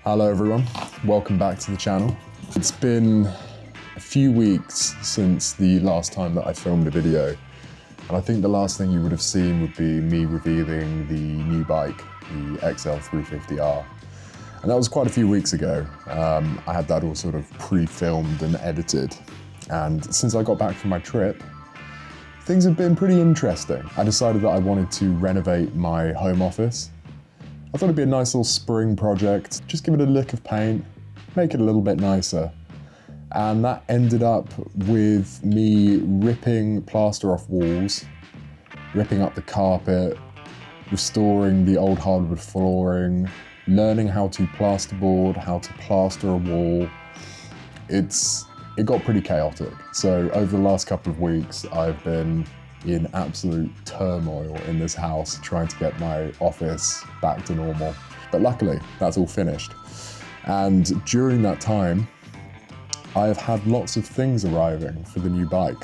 Hello everyone, welcome back to the channel. It's been a few weeks since the last time that I filmed a video, and I think the last thing you would have seen would be me revealing the new bike, the XL350R. And that was quite a few weeks ago. I had that all sort of pre-filmed and edited, and since I got back from my trip, things have been pretty interesting. I decided that I wanted to renovate my home office. I thought it'd be a nice little spring project, just give it a lick of paint, make it a little bit nicer. And that ended up with me ripping plaster off walls, ripping up the carpet, restoring the old hardwood flooring, learning how to plasterboard, how to plaster a wall. It got pretty chaotic. So over the last couple of weeks, I've been in absolute turmoil in this house trying to get my office back to normal. But luckily, that's all finished. And during that time, I have had lots of things arriving for the new bike.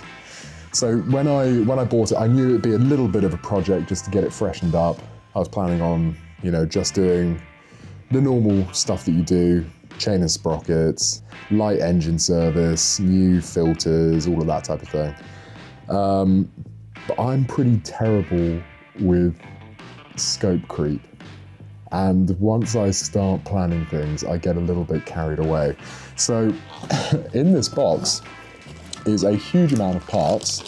So when I bought it, I knew it'd be a little bit of a project just to get it freshened up. I was planning on, just doing the normal stuff that you do, chain and sprockets, light engine service, new filters, all of that type of thing. But I'm pretty terrible with scope creep. And once I start planning things, I get a little bit carried away. So in this box is a huge amount of parts,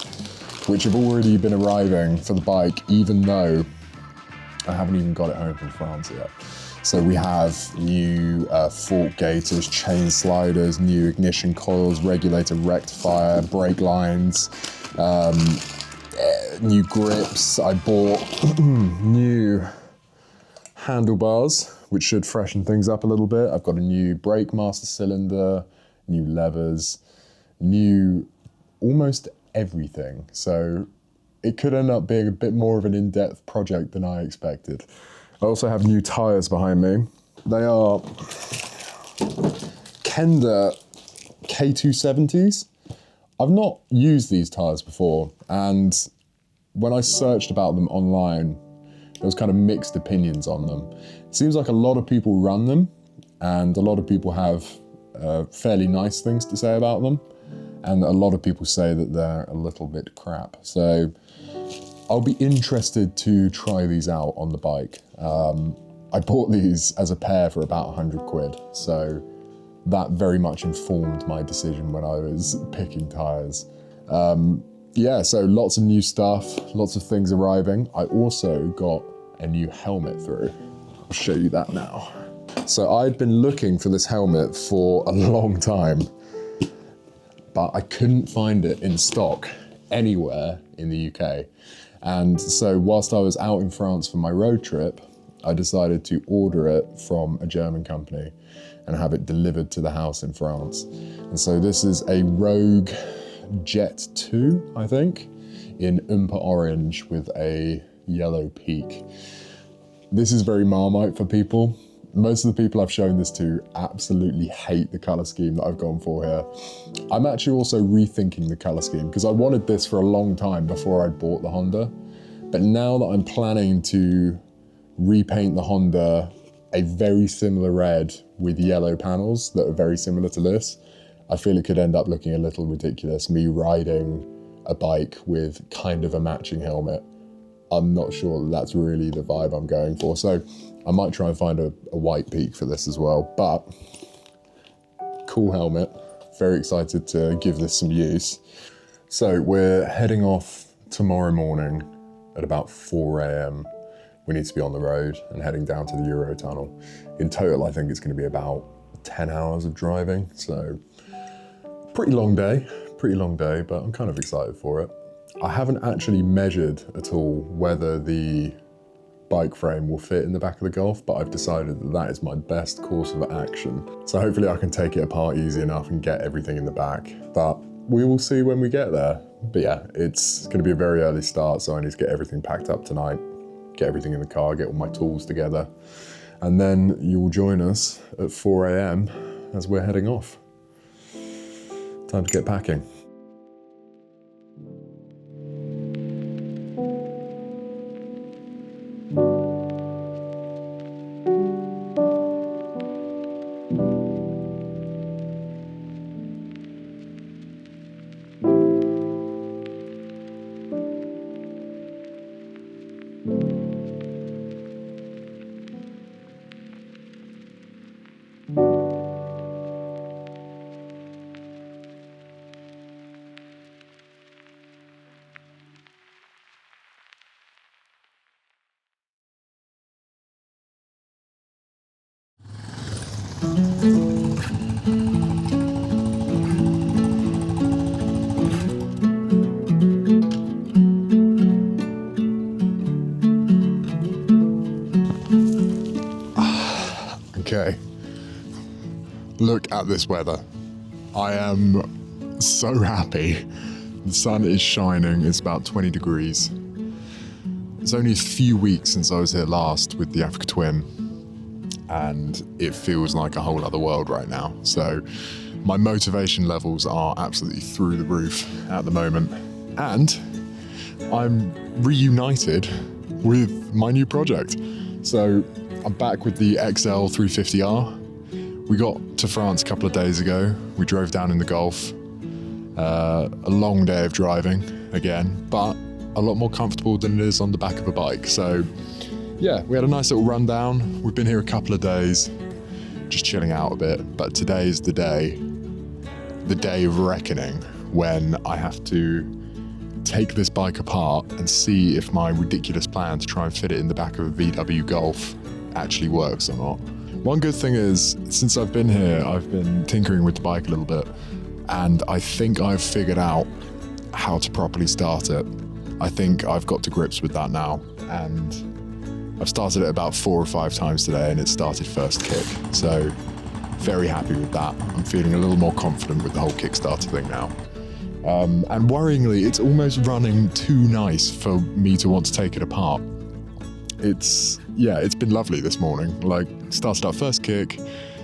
which have already been arriving for the bike, even though I haven't even got it home from France yet. So we have new fork gaiters, chain sliders, new ignition coils, regulator rectifier, brake lines, new grips. I bought new handlebars, which should freshen things up a little bit. I've got a new brake master cylinder, new levers, new almost everything. So it could end up being a bit more of an in-depth project than I expected. I also have new tires behind me. They are Kenda K270s. I've not used these tires before, and when I searched about them online, there was kind of mixed opinions on them. It seems like a lot of people run them, and a lot of people have fairly nice things to say about them, and a lot of people say that they're a little bit crap. So I'll be interested to try these out on the bike. I bought these as a pair for about 100 quid, so that very much informed my decision when I was picking tires. Yeah, so lots of new stuff, lots of things arriving. I also got a new helmet through. I'll show you that now. So I'd been looking for this helmet for a long time, but I couldn't find it in stock anywhere in the UK. And so whilst I was out in France for my road trip, I decided to order it from a German company and have it delivered to the house in France. And so this is a Rogue Jet 2, I think, in Umpa Orange with a yellow peak. This is very Marmite for people. Most of the people I've shown this to absolutely hate the color scheme that I've gone for here. I'm actually also rethinking the color scheme because I wanted this for a long time before I bought the Honda. But now that I'm planning to repaint the Honda a very similar red with yellow panels that are very similar to this, I feel it could end up looking a little ridiculous, me riding a bike with kind of a matching helmet. I'm not sure that's really the vibe I'm going for. So I might try and find a white peak for this as well, but cool helmet. Very excited to give this some use. So we're heading off tomorrow morning at about 4 AM. We need to be on the road and heading down to the Eurotunnel. In total, I think it's going to be about 10 hours of driving. So pretty long day, but I'm kind of excited for it. I haven't actually measured at all whether the bike frame will fit in the back of the Golf, but I've decided that that is my best course of action. So hopefully I can take it apart easy enough and get everything in the back, but we will see when we get there. But yeah, it's going to be a very early start, so I need to get everything packed up tonight, get everything in the car, get all my tools together, and then you will join us at 4 AM as we're heading off. Time to get packing. Okay, look at this weather. I am so happy. The sun is shining, it's about 20 degrees. It's only a few weeks since I was here last with the Africa Twin, and it feels like a whole other world right now. So my motivation levels are absolutely through the roof at the moment. And I'm reunited with my new project. So I'm back with the XL350R. We got to France a couple of days ago. We drove down in the Gulf. A long day of driving again, but a lot more comfortable than it is on the back of a bike. So yeah, we had a nice little rundown. We've been here a couple of days, just chilling out a bit. But today is the day of reckoning, when I have to take this bike apart and see if my ridiculous plan to try and fit it in the back of a VW Golf actually works or not. One good thing is, since I've been here, I've been tinkering with the bike a little bit, and I think I've figured out how to properly start it. I think I've got to grips with that now, and I've started it about 4 or 5 times today, and it started first kick. So very happy with that. I'm feeling a little more confident with the whole Kickstarter thing now. And worryingly, it's almost running too nice for me to want to take it apart. It's been lovely this morning. Like, started up first kick,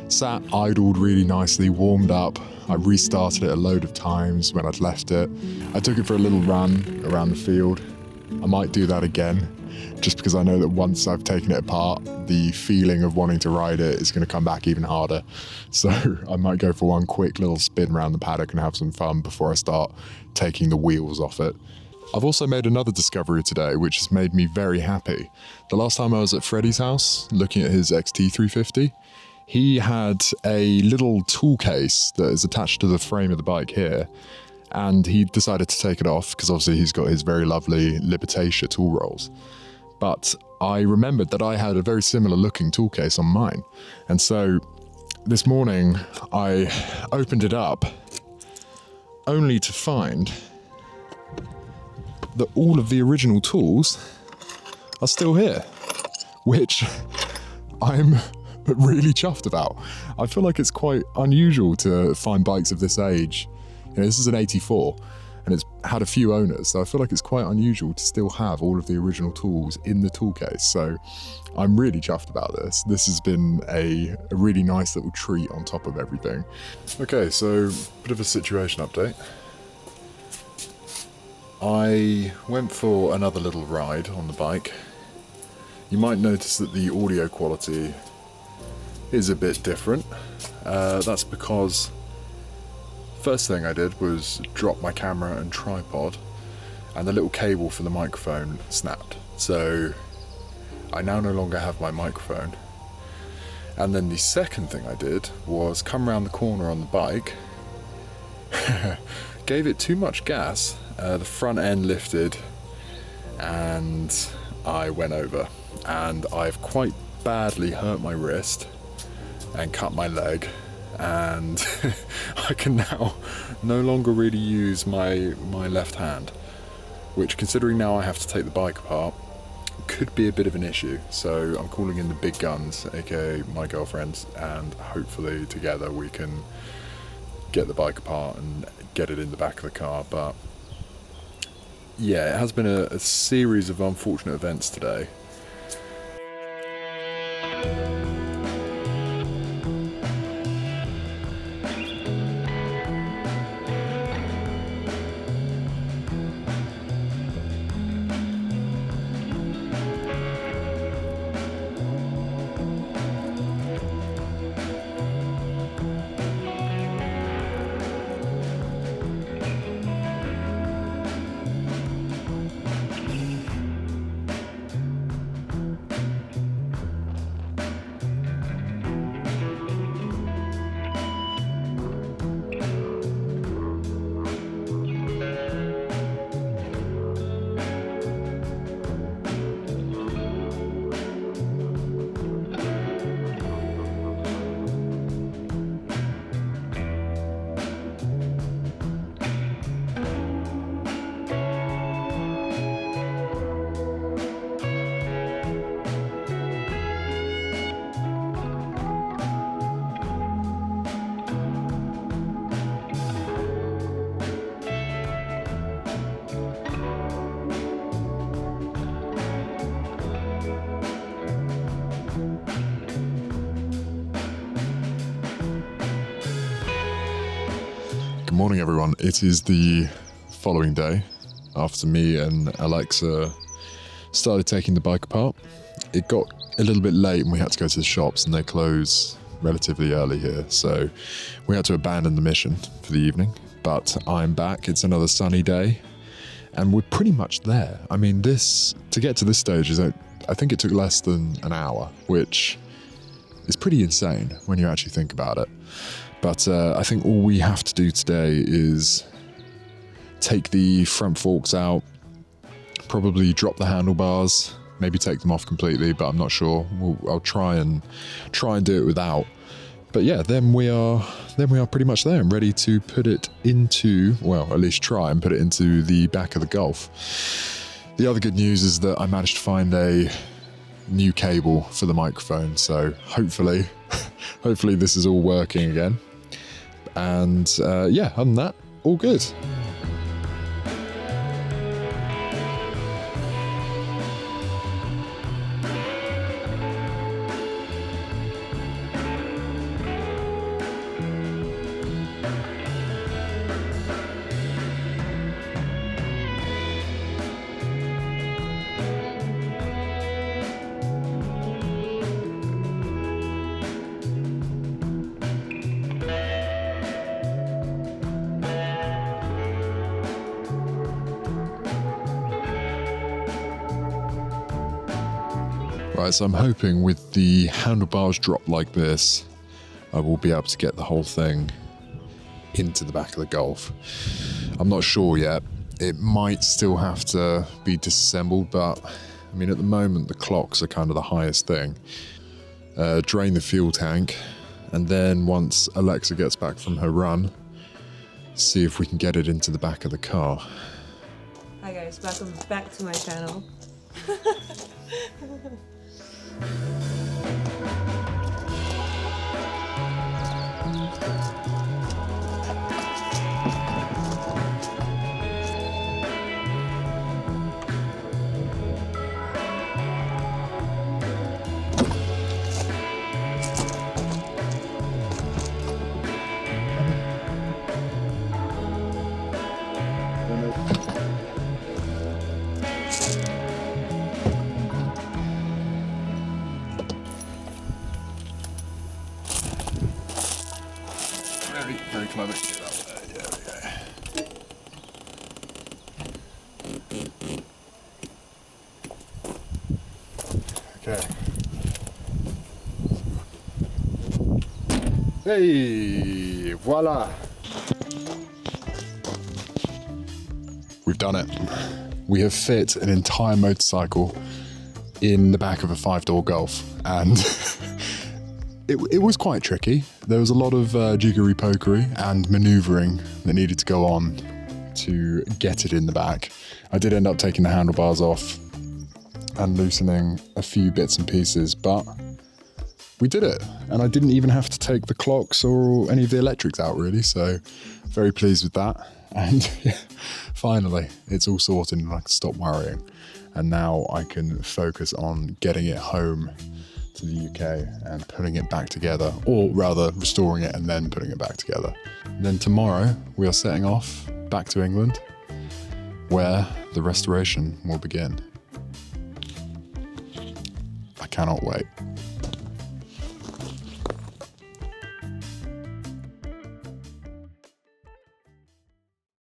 sat idled really nicely, warmed up. I restarted it a load of times when I'd left it. I took it for a little run around the field. I might do that again, just because I know that once I've taken it apart, the feeling of wanting to ride it is going to come back even harder. So I might go for one quick little spin around the paddock and have some fun before I start taking the wheels off it. I've also made another discovery today, which has made me very happy. The last time I was at Freddie's house, looking at his XT350, he had a little tool case that is attached to the frame of the bike here, and he decided to take it off because obviously he's got his very lovely Libertatia tool rolls. But I remembered that I had a very similar looking tool case on mine, and so this morning I opened it up only to find that all of the original tools are still here, which I'm really chuffed about. I feel like it's quite unusual to find bikes of this age. You know, this is an 84 and it's had a few owners, so I feel like it's quite unusual to still have all of the original tools in the tool case. So I'm really chuffed about this. This has been a really nice little treat on top of everything. Okay, so bit of a situation update. I went for another little ride on the bike. You might notice that the audio quality is a bit different. That's because first thing I did was drop my camera and tripod, and the little cable for the microphone snapped. So I now no longer have my microphone. And then the second thing I did was come around the corner on the bike, gave it too much gas, the front end lifted, and I went over. And I've quite badly hurt my wrist and cut my leg, and I can now no longer really use my left hand, which, considering now I have to take the bike apart, could be a bit of an issue. So I'm calling in the big guns, aka my girlfriend, and hopefully together we can get the bike apart and get it in the back of the car. But yeah, it has been a series of unfortunate events today. Good morning, everyone. It is the following day after me and Alexa started taking the bike apart. It got a little bit late and we had to go to the shops, and they close relatively early here, so we had to abandon the mission for the evening. But I'm back. It's another sunny day and we're pretty much there. I mean, to get to this stage is, I think it took less than an hour, which is pretty insane when you actually think about it. But I think all we have to do today is take the front forks out, probably drop the handlebars, maybe take them off completely, but I'm not sure. I'll try and do it without. But yeah, then we are pretty much there and ready to put it into, well, at least try and put it into the back of the Golf. The other good news is that I managed to find a new cable for the microphone, so hopefully this is all working again. And yeah, other than that, all good. Right, so I'm hoping with the handlebars dropped like this, I will be able to get the whole thing into the back of the Golf. I'm not sure yet. It might still have to be disassembled, but I mean, at the moment, the clocks are kind of the highest thing. Drain the fuel tank, and then once Alexa gets back from her run, see if we can get it into the back of the car. Hi guys, welcome back to my channel. Very clever. Get that there. Yeah, okay. Hey, voila. We've done it. We have fit an entire motorcycle in the back of a 5-door Golf, and it was quite tricky. There was a lot of jiggery-pokery and manoeuvring that needed to go on to get it in the back. I did end up taking the handlebars off and loosening a few bits and pieces, but we did it. And I didn't even have to take the clocks or any of the electrics out, really, so very pleased with that. And yeah, finally, it's all sorted and I can stop worrying. And now I can focus on getting it home to the UK and putting it back together, or rather restoring it and then putting it back together. And then tomorrow we are setting off back to England, where the restoration will begin. I cannot wait.